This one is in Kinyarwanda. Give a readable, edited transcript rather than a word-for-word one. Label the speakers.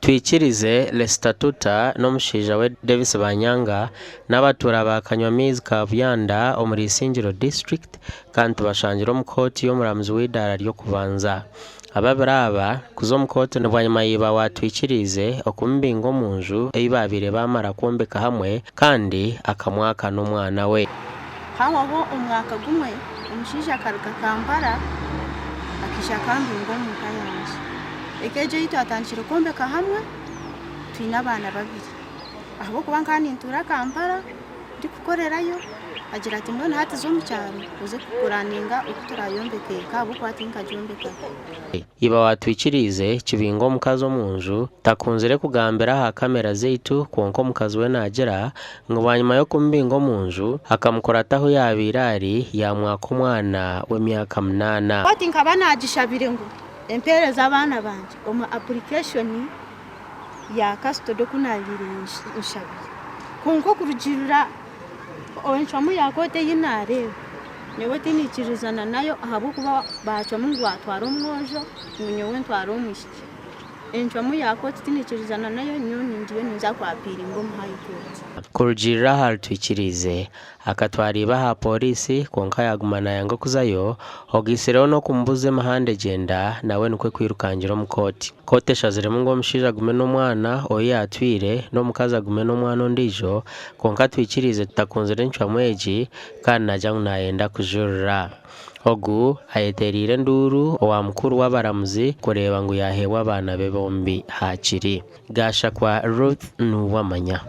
Speaker 1: Twikirize Le Statuta n'omushaija we Davis Banyanga n'abatura ba Kanywamizi ka Buyanda omuri Isingiro District kandi tubashangira omu kooti y'omuramuzi w'idara ry'okubanza. Ababiri aba kuza omu kooti nibwanyuma yiba watwikirize okumubinga omu nju ei babire bamara kwombeka hamwe kandi akamwaka n'omwana we.
Speaker 2: Hawaho omwaka gumwe omushaija akaruga Kampala akisha akambinga omu nka yanje. Ekejo yitu atandikire kwombeka hamwe twine abaana babiri. Ahabwokuba nkani ntura Kampala ndi kukorerayo agira ati mbona hati zo mu cyaro uze kukuraninga uko turayombeke kahabwokuba ati nkajyombeka.
Speaker 1: Iba watwikirize kibinga omukazi omu nju takunzire kugambira aha kamera zeitu kwonka omukazi we nagira ngo bwanyuma yo kumubinga omu nju akamukora ataho yabaire ari yamwaka omwana w'emyaka 8.
Speaker 2: Ati nkaba nagishabire ngo empereza abana banje omu application ya custody kunabire nshabire kunko kurugirira owenchwamu yakote yinareba nyewe tinikirizana nayo ahabwokuba bacwamu ngo atwara omwojo nyewe ntwara omushiki enchwamu yakote tinikirizana nayo nyoni ndiyo ninza kwapira ngo mu high court.
Speaker 1: Kurugirira haltwikirize akatwariba ha polisi konka yagumana yanga kuzayo ogisireho no kumbuze mahande genda nawe nukwe kwirukangira mu kooti. Kote shaziremu ngo omushaija gume n'omwana oyo yatwire n'omukazi agume n'omwana ondijo konka twikirize tutakunzire enchwamu egi kandi najya nayenda kujurira. Ogu ayeterire nduru owa mukuru w'abaramuzi kureba ngo yahewa abana be bombi hakiri. Gasha kwa Ruth Nuwamanya.